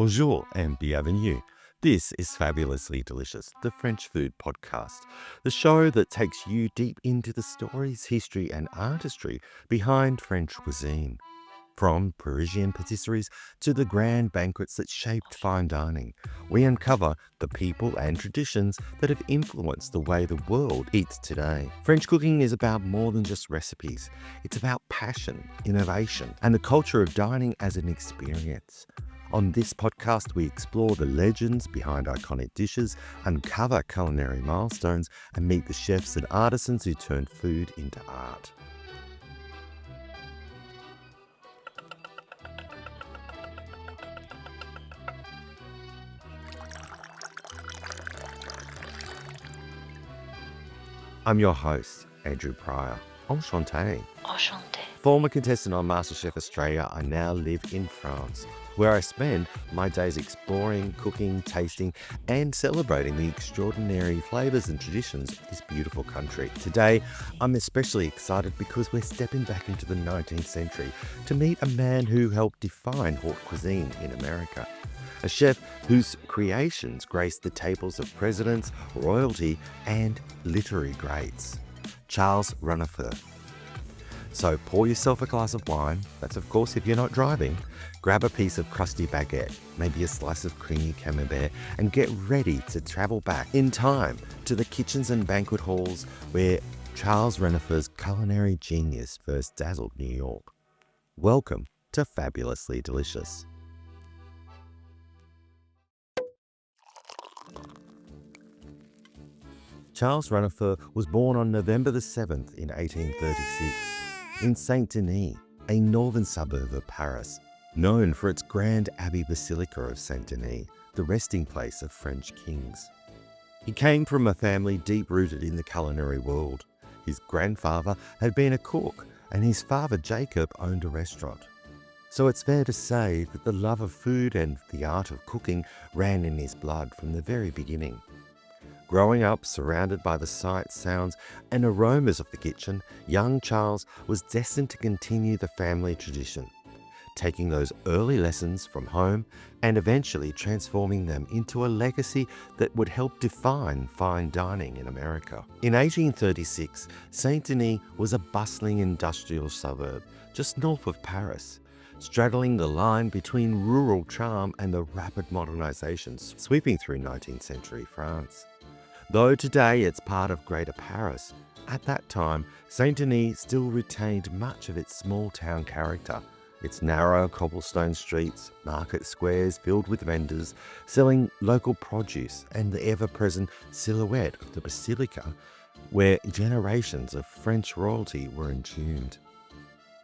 Bonjour and bienvenue. This is Fabulously Delicious, the French food podcast, the show that takes you deep into the stories, history, and artistry behind French cuisine. From Parisian patisseries to the grand banquets that shaped fine dining, we uncover the people and traditions that have influenced the way the world eats today. French cooking is about more than just recipes. It's about passion, innovation, and the culture of dining as an experience. On this podcast, we explore the legends behind iconic dishes, uncover culinary milestones, and meet the chefs and artisans who turn food into art. I'm your host, Andrew Pryor. Enchanté. Enchanté. Former contestant on MasterChef Australia, I now live in France, where I spend my days exploring, cooking, tasting, and celebrating the extraordinary flavours and traditions of this beautiful country. Today, I'm especially excited because we're stepping back into the 19th century to meet a man who helped define haute cuisine in America. A chef whose creations graced the tables of presidents, royalty, and literary greats. Charles Ranhofer. So pour yourself a glass of wine, that's of course if you're not driving, grab a piece of crusty baguette, maybe a slice of creamy camembert, and get ready to travel back in time to the kitchens and banquet halls where Charles Ranhofer's culinary genius first dazzled New York. Welcome to Fabulously Delicious. Charles Ranhofer was born on November the 7th in 1836 in Saint-Denis, a northern suburb of Paris, known for its grand abbey basilica of Saint-Denis, the resting place of French kings. He came from a family deep-rooted in the culinary world. His grandfather had been a cook, and his father Jacob owned a restaurant. So it's fair to say that the love of food and the art of cooking ran in his blood from the very beginning. Growing up surrounded by the sights, sounds, and aromas of the kitchen, young Charles was destined to continue the family tradition, taking those early lessons from home and eventually transforming them into a legacy that would help define fine dining in America. In 1836, Saint-Denis was a bustling industrial suburb just north of Paris, straddling the line between rural charm and the rapid modernizations sweeping through 19th century France. Though today it's part of Greater Paris, at that time, Saint-Denis still retained much of its small-town character. Its narrow cobblestone streets, market squares filled with vendors selling local produce, and the ever-present silhouette of the basilica, where generations of French royalty were entombed.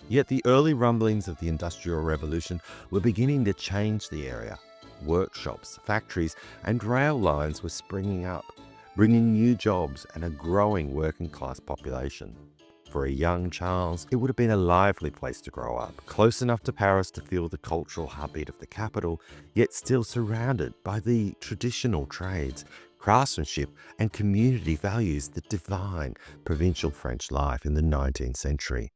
Yet the early rumblings of the Industrial Revolution were beginning to change the area. Workshops, factories, and rail lines were springing up, bringing new jobs and a growing working-class population. For a young Charles, it would have been a lively place to grow up, close enough to Paris to feel the cultural heartbeat of the capital, yet still surrounded by the traditional trades, craftsmanship, and community values that define provincial French life in the 19th century.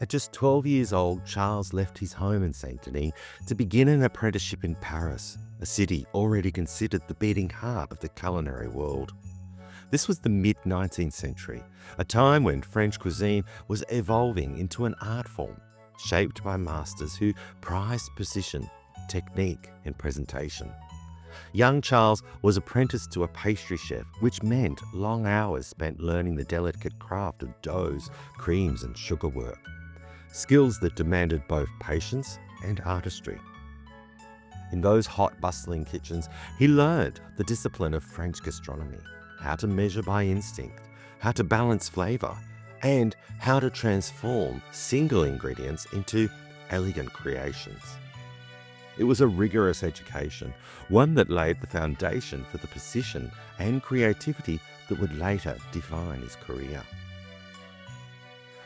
At just 12 years old, Charles left his home in Saint-Denis to begin an apprenticeship in Paris, a city already considered the beating heart of the culinary world. This was the mid-19th century, a time when French cuisine was evolving into an art form, shaped by masters who prized precision, technique, and presentation. Young Charles was apprenticed to a pastry chef, which meant long hours spent learning the delicate craft of doughs, creams, and sugar work. Skills that demanded both patience and artistry. In those hot, bustling kitchens, he learned the discipline of French gastronomy, how to measure by instinct, how to balance flavour, and how to transform single ingredients into elegant creations. It was a rigorous education, one that laid the foundation for the precision and creativity that would later define his career.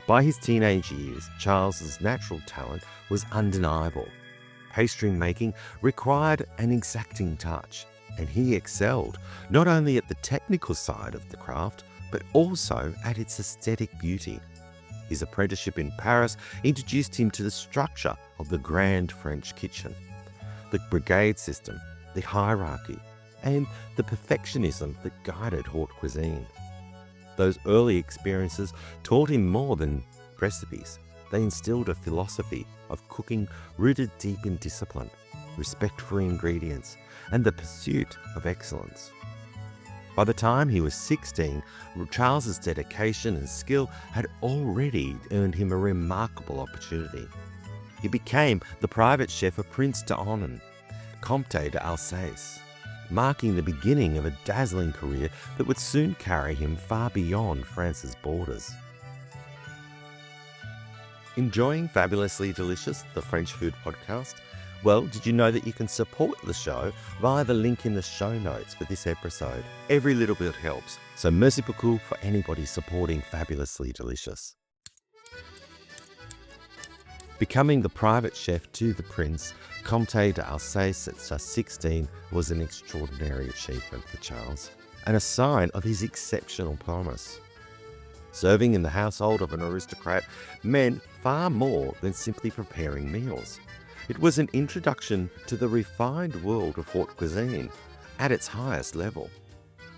By his teenage years, Charles's natural talent was undeniable. Pastry making required an exacting touch, and he excelled not only at the technical side of the craft, but also at its aesthetic beauty. His apprenticeship in Paris introduced him to the structure of the grand French kitchen, the brigade system, the hierarchy, and the perfectionism that guided haute cuisine. Those early experiences taught him more than recipes. They instilled a philosophy of cooking rooted deep in discipline, respect for ingredients, and the pursuit of excellence. By the time he was 16, Charles's dedication and skill had already earned him a remarkable opportunity. He became the private chef of Prince d'Onon, Comte d'Alsace, marking the beginning of a dazzling career that would soon carry him far beyond France's borders. Enjoying Fabulously Delicious, the French food podcast? Well, did you know that you can support the show via the link in the show notes for this episode? Every little bit helps, so merci beaucoup for anybody supporting Fabulously Delicious. Becoming the private chef to the Prince, Comte d'Alsace at just 16 was an extraordinary achievement for Charles, and a sign of his exceptional promise. Serving in the household of an aristocrat meant far more than simply preparing meals. It was an introduction to the refined world of haute cuisine at its highest level.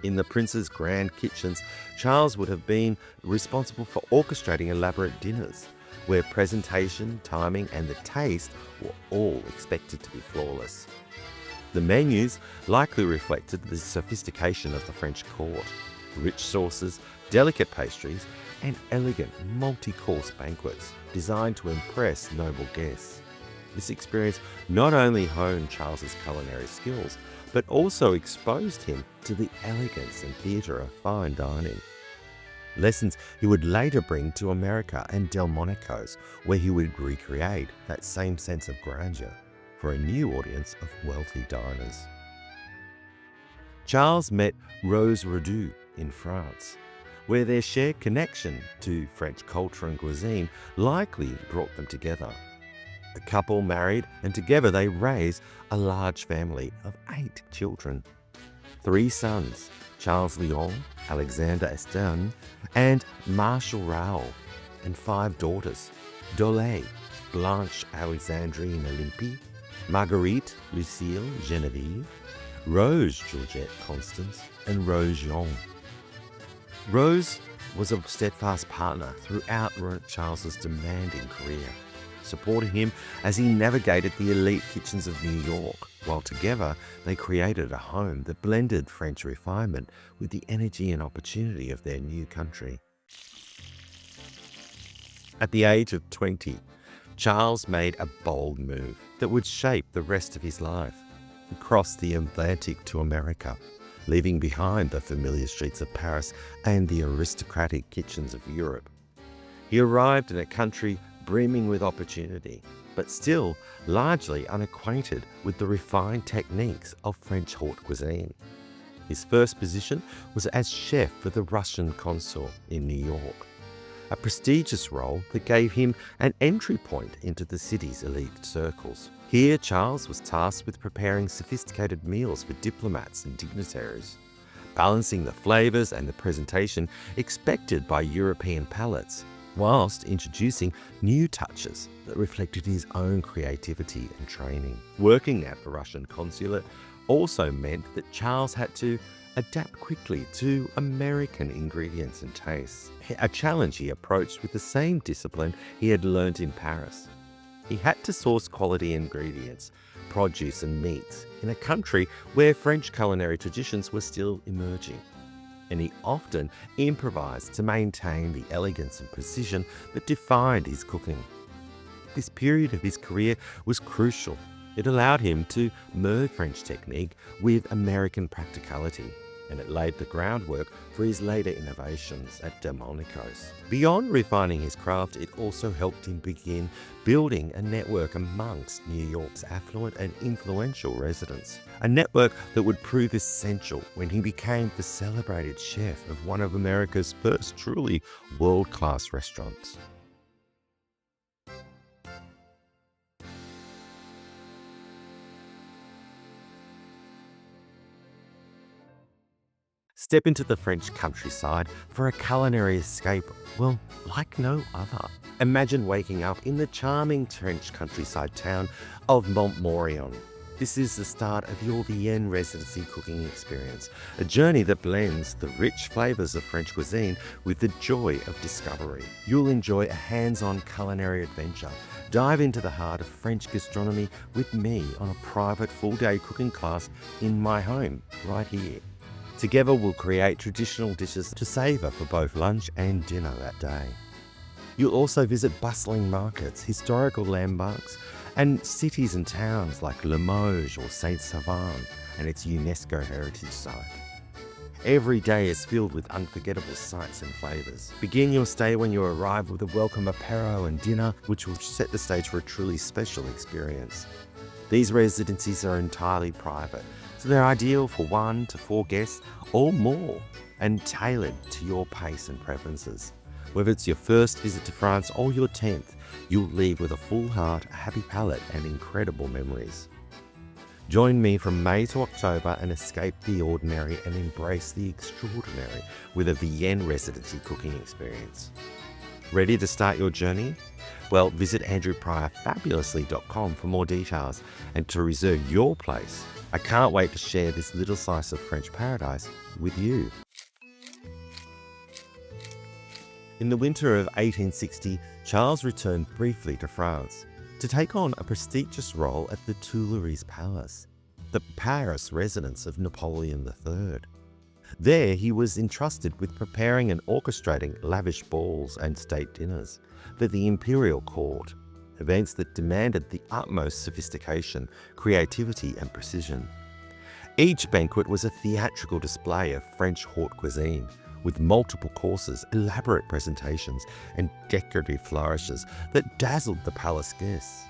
In the Prince's grand kitchens, Charles would have been responsible for orchestrating elaborate dinners, where presentation, timing, and the taste were all expected to be flawless. The menus likely reflected the sophistication of the French court: rich sauces, delicate pastries, and elegant multi-course banquets designed to impress noble guests. This experience not only honed Charles's culinary skills, but also exposed him to the elegance and theatre of fine dining. Lessons he would later bring to America and Delmonico's, where he would recreate that same sense of grandeur for a new audience of wealthy diners. Charles met Rose Redoux in France, where their shared connection to French culture and cuisine likely brought them together. The couple married, and together they raised a large family of 8 children. 3 sons, Charles Léon, Alexander Esterne, and Marshal Raoul, and 5 daughters, Dole, Blanche Alexandrine Olympie, Marguerite Lucille Genevieve, Rose Georgette Constance, and Rose Jean. Rose was a steadfast partner throughout Charles's demanding career, supporting him as he navigated the elite kitchens of New York, while together they created a home that blended French refinement with the energy and opportunity of their new country. At the age of 20, Charles made a bold move that would shape the rest of his life. He crossed the Atlantic to America, leaving behind the familiar streets of Paris and the aristocratic kitchens of Europe. He arrived in a country brimming with opportunity, but still largely unacquainted with the refined techniques of French haute cuisine. His first position was as chef for the Russian consul in New York, a prestigious role that gave him an entry point into the city's elite circles. Here, Charles was tasked with preparing sophisticated meals for diplomats and dignitaries, balancing the flavors and the presentation expected by European palates, whilst introducing new touches that reflected his own creativity and training. Working at the Russian consulate also meant that Charles had to adapt quickly to American ingredients and tastes, a challenge he approached with the same discipline he had learnt in Paris. He had to source quality ingredients, produce and meats in a country where French culinary traditions were still emerging, and he often improvised to maintain the elegance and precision that defined his cooking. This period of his career was crucial. It allowed him to merge French technique with American practicality, and it laid the groundwork for his later innovations at Delmonico's. Beyond refining his craft, it also helped him begin building a network amongst New York's affluent and influential residents, a network that would prove essential when he became the celebrated chef of one of America's first truly world-class restaurants. Step into the French countryside for a culinary escape, well, like no other. Imagine waking up in the charming French countryside town of Montmorillon. This is the start of your Vienne residency cooking experience, a journey that blends the rich flavours of French cuisine with the joy of discovery. You'll enjoy a hands-on culinary adventure. Dive into the heart of French gastronomy with me on a private full-day cooking class in my home, right here. Together we'll create traditional dishes to savour for both lunch and dinner that day. You'll also visit bustling markets, historical landmarks, and cities and towns like Limoges or Saint-Savin and its UNESCO heritage site. Every day is filled with unforgettable sights and flavours. Begin your stay when you arrive with a welcome apéro and dinner, which will set the stage for a truly special experience. These residencies are entirely private, so they're ideal for 1 to 4 guests or more, and tailored to your pace and preferences. Whether it's your first visit to France or your 10th, you'll leave with a full heart, a happy palate, and incredible memories. Join me from May to October and escape the ordinary and embrace the extraordinary with a Vienne residency cooking experience. Ready to start your journey? Well, visit andrewpryorfabulously.com for more details and to reserve your place. I can't wait to share this little slice of French paradise with you. In the winter of 1860, Charles returned briefly to France to take on a prestigious role at the Tuileries Palace, the Paris residence of Napoleon III. There he was entrusted with preparing and orchestrating lavish balls and state dinners for the imperial court, events that demanded the utmost sophistication, creativity and precision. Each banquet was a theatrical display of French haute cuisine, with multiple courses, elaborate presentations, and decorative flourishes that dazzled the palace guests.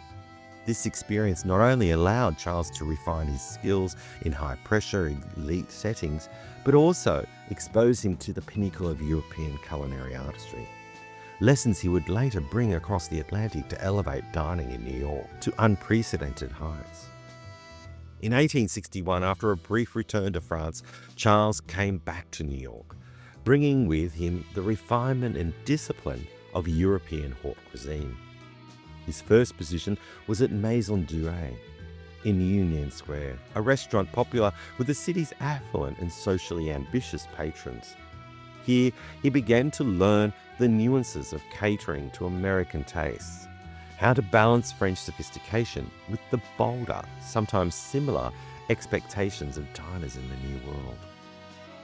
This experience not only allowed Charles to refine his skills in high-pressure, elite settings, but also exposed him to the pinnacle of European culinary artistry. Lessons he would later bring across the Atlantic to elevate dining in New York to unprecedented heights. In 1861, after a brief return to France, Charles came back to New York, bringing with him the refinement and discipline of European haute cuisine. His first position was at Maison Douay in Union Square, a restaurant popular with the city's affluent and socially ambitious patrons. Here, he began to learn the nuances of catering to American tastes, how to balance French sophistication with the bolder, sometimes similar, expectations of diners in the New World.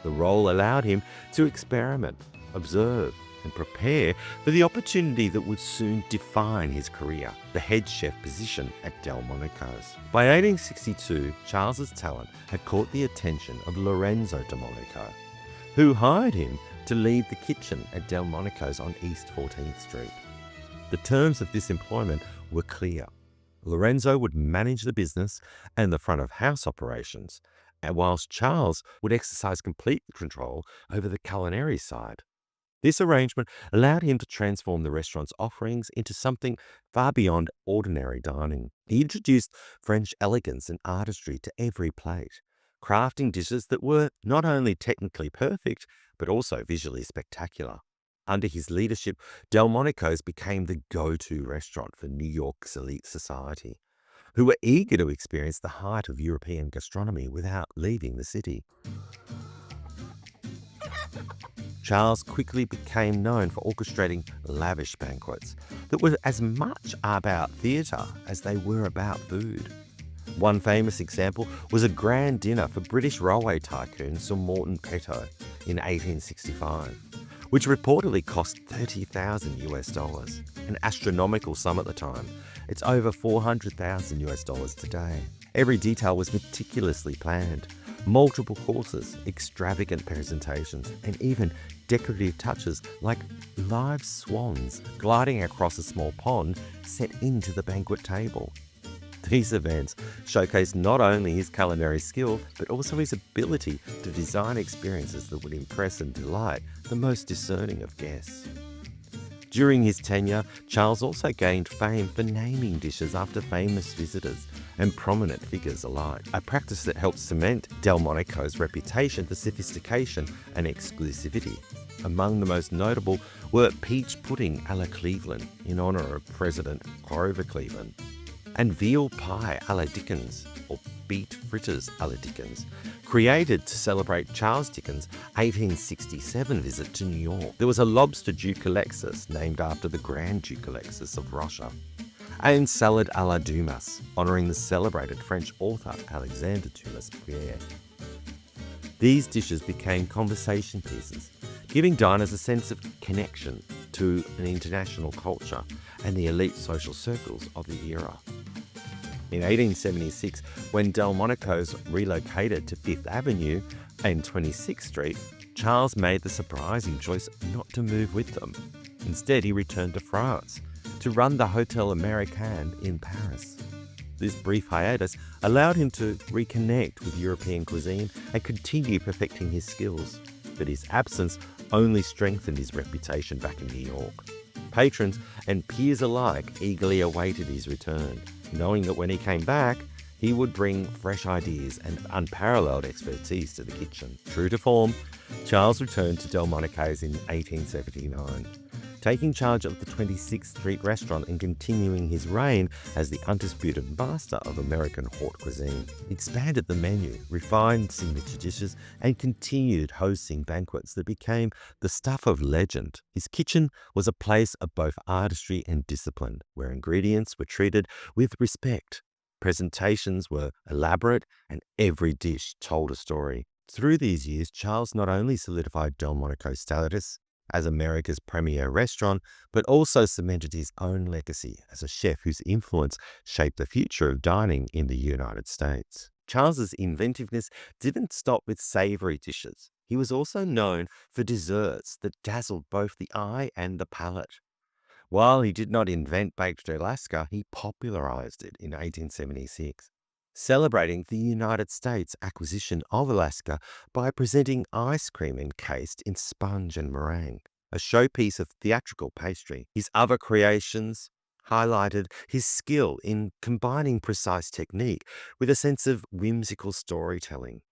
The role allowed him to experiment, observe, and prepare for the opportunity that would soon define his career, the head chef position at Delmonico's. By 1862, Charles's talent had caught the attention of Lorenzo Delmonico, who hired him to lead the kitchen at Delmonico's on East 14th Street. The terms of this employment were clear. Lorenzo would manage the business and the front of house operations, and whilst Charles would exercise complete control over the culinary side. This arrangement allowed him to transform the restaurant's offerings into something far beyond ordinary dining. He introduced French elegance and artistry to every plate, crafting dishes that were not only technically perfect, but also visually spectacular. Under his leadership, Delmonico's became the go-to restaurant for New York's elite society, who were eager to experience the height of European gastronomy without leaving the city. Charles quickly became known for orchestrating lavish banquets that were as much about theatre as they were about food. One famous example was a grand dinner for British railway tycoon Sir Morton Peto in 1865, which reportedly cost $30,000, an astronomical sum at the time. It's over $400,000 today. Every detail was meticulously planned. Multiple courses, extravagant presentations, and even decorative touches like live swans gliding across a small pond set into the banquet table. These events showcased not only his culinary skill, but also his ability to design experiences that would impress and delight the most discerning of guests. During his tenure, Charles also gained fame for naming dishes after famous visitors and prominent figures alike, a practice that helped cement Delmonico's reputation for sophistication and exclusivity. Among the most notable were peach pudding a la Cleveland, in honour of President Grover Cleveland, and veal pie a la Dickens, or beet fritters a la Dickens, created to celebrate Charles Dickens' 1867 visit to New York. There was a lobster Duke Alexis, named after the Grand Duke Alexis of Russia, and salad à la Dumas, honouring the celebrated French author Alexandre Dumas Pierre. These dishes became conversation pieces, giving diners a sense of connection to an international culture and the elite social circles of the era. In 1876, when Delmonico's relocated to Fifth Avenue and 26th Street, Charles made the surprising choice not to move with them. Instead, he returned to France to run the Hotel Americain in Paris. This brief hiatus allowed him to reconnect with European cuisine and continue perfecting his skills, but his absence only strengthened his reputation back in New York. Patrons and peers alike eagerly awaited his return, knowing that when he came back, he would bring fresh ideas and unparalleled expertise to the kitchen. True to form, Charles returned to Delmonico's in 1879, taking charge of the 26th Street restaurant and continuing his reign as the undisputed master of American haute cuisine. He expanded the menu, refined signature dishes, and continued hosting banquets that became the stuff of legend. His kitchen was a place of both artistry and discipline, where ingredients were treated with respect. Presentations were elaborate, and every dish told a story. Through these years, Charles not only solidified Delmonico's status as America's premier restaurant, but also cemented his own legacy as a chef whose influence shaped the future of dining in the United States. Charles's inventiveness didn't stop with savory dishes. He was also known for desserts that dazzled both the eye and the palate. While he did not invent baked Alaska, he popularized it in 1876, celebrating the United States' acquisition of Alaska by presenting ice cream encased in sponge and meringue, a showpiece of theatrical pastry. His other creations highlighted his skill in combining precise technique with a sense of whimsical storytelling.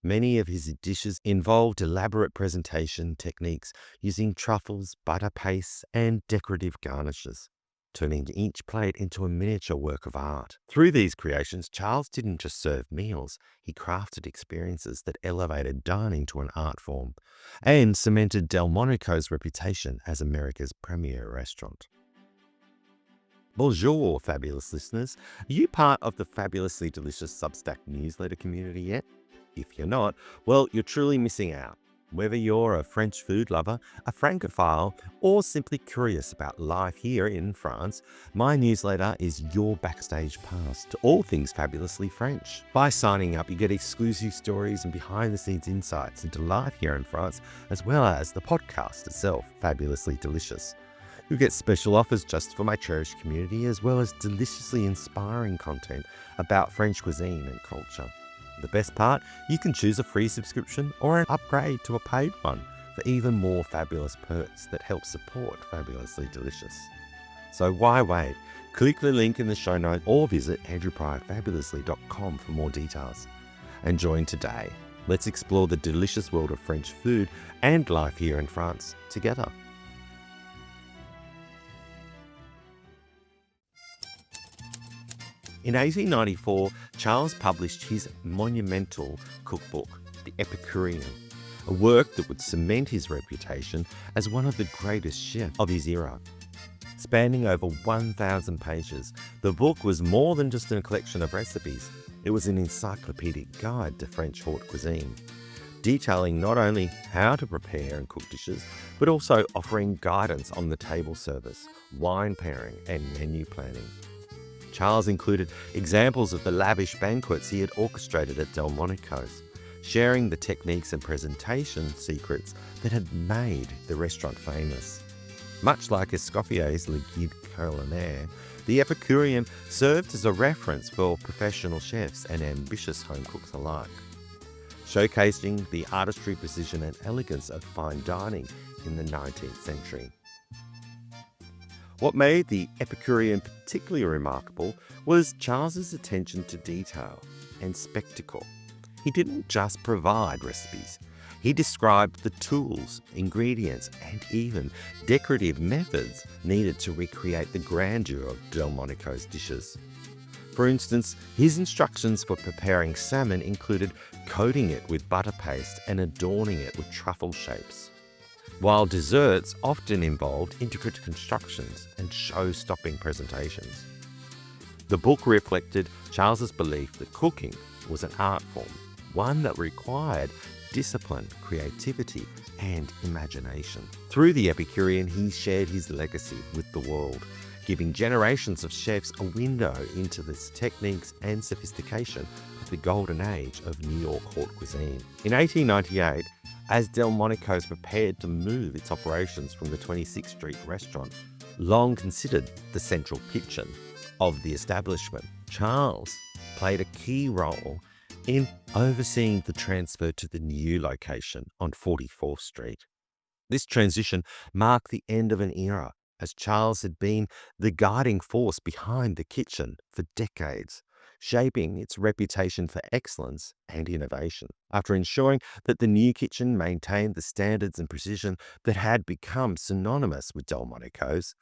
Many of his dishes involved elaborate presentation techniques using truffles, butter pastes, and decorative garnishes, turning each plate into a miniature work of art. Through these creations, Charles didn't just serve meals, he crafted experiences that elevated dining to an art form and cemented Delmonico's reputation as America's premier restaurant. Bonjour, fabulous listeners. Are you part of the Fabulously Delicious Substack newsletter community yet? If you're not, well, you're truly missing out. Whether you're a French food lover, a Francophile, or simply curious about life here in France, my newsletter is your backstage pass to all things fabulously French. By signing up, you get exclusive stories and behind-the-scenes insights into life here in France, as well as the podcast itself, Fabulously Delicious. You'll get special offers just for my cherished community, as well as deliciously inspiring content about French cuisine and culture. The best part, you can choose a free subscription or an upgrade to a paid one for even more fabulous perks that help support Fabulously Delicious. So why wait? Click the link in the show notes or visit andrewpryorfabulously.com for more details. And join today. Let's explore the delicious world of French food and life here in France together. In 1894, Charles published his monumental cookbook, The Epicurean, a work that would cement his reputation as one of the greatest chefs of his era. Spanning over 1,000 pages, the book was more than just a collection of recipes. It was an encyclopedic guide to French haute cuisine, detailing not only how to prepare and cook dishes, but also offering guidance on the table service, wine pairing, and menu planning. Charles included examples of the lavish banquets he had orchestrated at Delmonico's, sharing the techniques and presentation secrets that had made the restaurant famous. Much like Escoffier's Le Guide Culinaire, the Epicurean served as a reference for professional chefs and ambitious home cooks alike, showcasing the artistry, precision, and elegance of fine dining in the 19th century. What made the Epicurean particularly remarkable was Charles's attention to detail and spectacle. He didn't just provide recipes. He described the tools, ingredients, and even decorative methods needed to recreate the grandeur of Delmonico's dishes. For instance, his instructions for preparing salmon included coating it with butter paste and adorning it with truffle shapes, while desserts often involved intricate constructions and show-stopping presentations. The book reflected Charles's belief that cooking was an art form, one that required discipline, creativity, and imagination. Through the Epicurean, he shared his legacy with the world, giving generations of chefs a window into the techniques and sophistication of the golden age of New York haute cuisine. In 1898, as Delmonico's prepared to move its operations from the 26th Street restaurant, long considered the central kitchen of the establishment, Charles played a key role in overseeing the transfer to the new location on 44th Street. This transition marked the end of an era, as Charles had been the guiding force behind the kitchen for decades, shaping its reputation for excellence and innovation. After ensuring that the new kitchen maintained the standards and precision that had become synonymous with Delmonico's,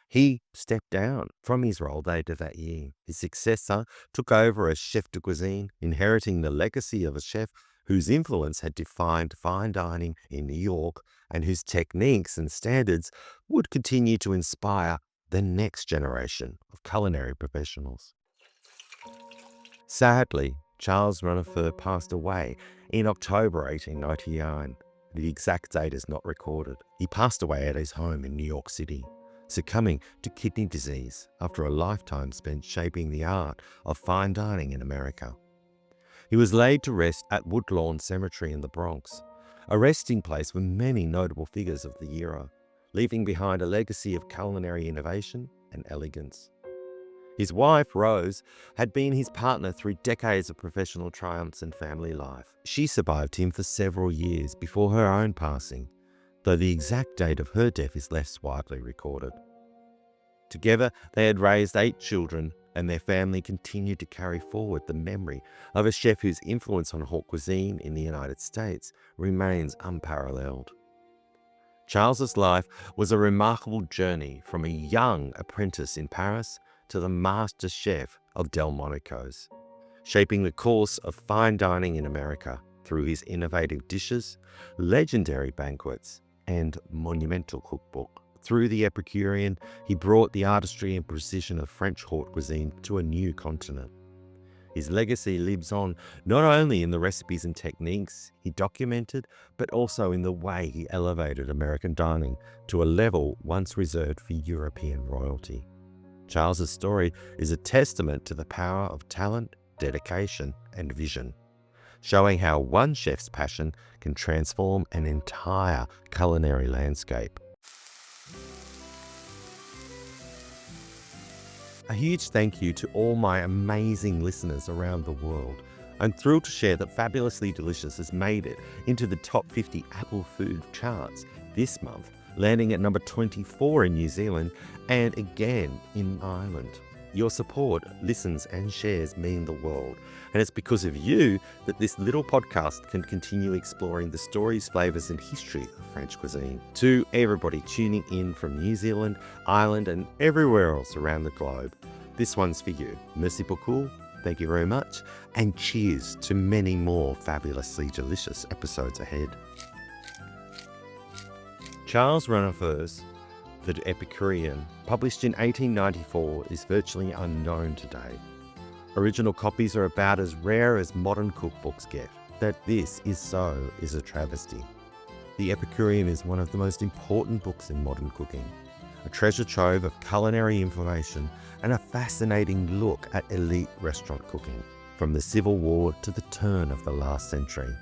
he stepped down from his role later that year. His successor took over as chef de cuisine, inheriting the legacy of a chef whose influence had defined fine dining in New York and whose techniques and standards would continue to inspire the next generation of culinary professionals. Sadly, Charles Ranhofer passed away in October 1899. The exact date is not recorded. He passed away at his home in New York City, succumbing to kidney disease after a lifetime spent shaping the art of fine dining in America. He was laid to rest at Woodlawn Cemetery in the Bronx, a resting place for many notable figures of the era, leaving behind a legacy of culinary innovation and elegance. His wife, Rose, had been his partner through decades of professional triumphs and family life. She survived him for several years before her own passing, though the exact date of her death is less widely recorded. Together, they had raised 8 children, and their family continued to carry forward the memory of a chef whose influence on haute cuisine in the United States remains unparalleled. Charles's life was a remarkable journey from a young apprentice in Paris to the master chef of Delmonico's, shaping the course of fine dining in America through his innovative dishes, legendary banquets, and monumental cookbook. Through the Epicurean, he brought the artistry and precision of French haute cuisine to a new continent. His legacy lives on not only in the recipes and techniques he documented, but also in the way he elevated American dining to a level once reserved for European royalty. Charles's story is a testament to the power of talent, dedication, and vision, showing how one chef's passion can transform an entire culinary landscape. A huge thank you to all my amazing listeners around the world. I'm thrilled to share that Fabulously Delicious has made it into the top 50 Apple food charts this month, landing at number 24 in New Zealand and again in Ireland. Your support, listens and shares mean the world, and it's because of you that this little podcast can continue exploring the stories, flavours and history of French cuisine. To everybody tuning in from New Zealand, Ireland and everywhere else around the globe, this one's for you. Merci beaucoup, thank you very much, and cheers to many more fabulously delicious episodes ahead. Charles Ranhofer's The Epicurean, published in 1894, is virtually unknown today. Original copies are about as rare as modern cookbooks get. That this is so is a travesty. The Epicurean is one of the most important books in modern cooking, a treasure trove of culinary information and a fascinating look at elite restaurant cooking, from the Civil War to the turn of the last century.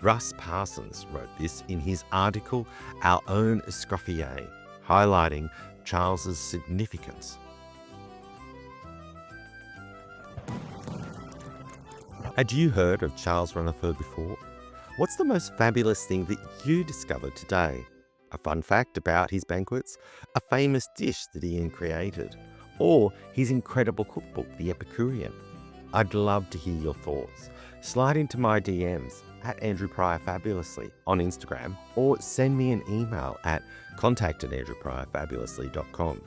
Russ Parsons wrote this in his article, Our Own Escoffier, highlighting Charles's significance. Had you heard of Charles Ranhofer before? What's the most fabulous thing that you discovered today? A fun fact about his banquets, a famous dish that Ian created, or his incredible cookbook, The Epicurean. I'd love to hear your thoughts. Slide into my DMs at Andrew Pryor Fabulously on Instagram, or send me an email at contact@andrewpryorfabulously.com.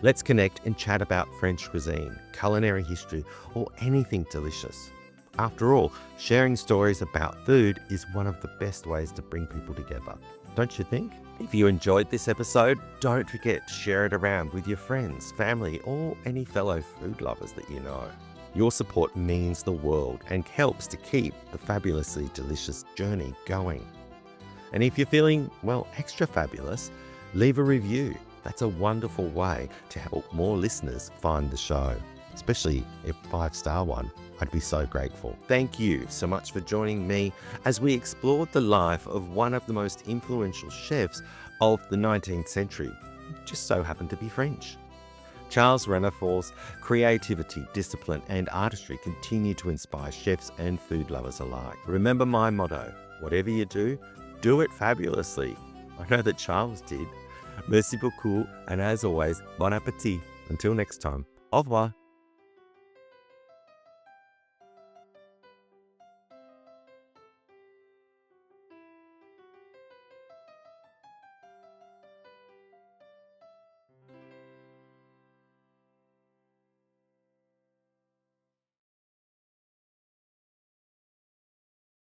Let's connect and chat about French cuisine, culinary history, or anything delicious. After all, sharing stories about food is one of the best ways to bring people together, don't you think? If you enjoyed this episode, don't forget to share it around with your friends, family, or any fellow food lovers that you know. Your support means the world and helps to keep the fabulously delicious journey going. And if you're feeling, well, extra fabulous, leave a review. That's a wonderful way to help more listeners find the show, especially a 5-star one. I'd be so grateful. Thank you so much for joining me as we explored the life of one of the most influential chefs of the 19th century, who just so happened to be French. Charles Ranhofer's creativity, discipline, and artistry continue to inspire chefs and food lovers alike. Remember my motto, whatever you do, do it fabulously. I know that Charles did. Merci beaucoup, and as always, bon appétit. Until next time, au revoir.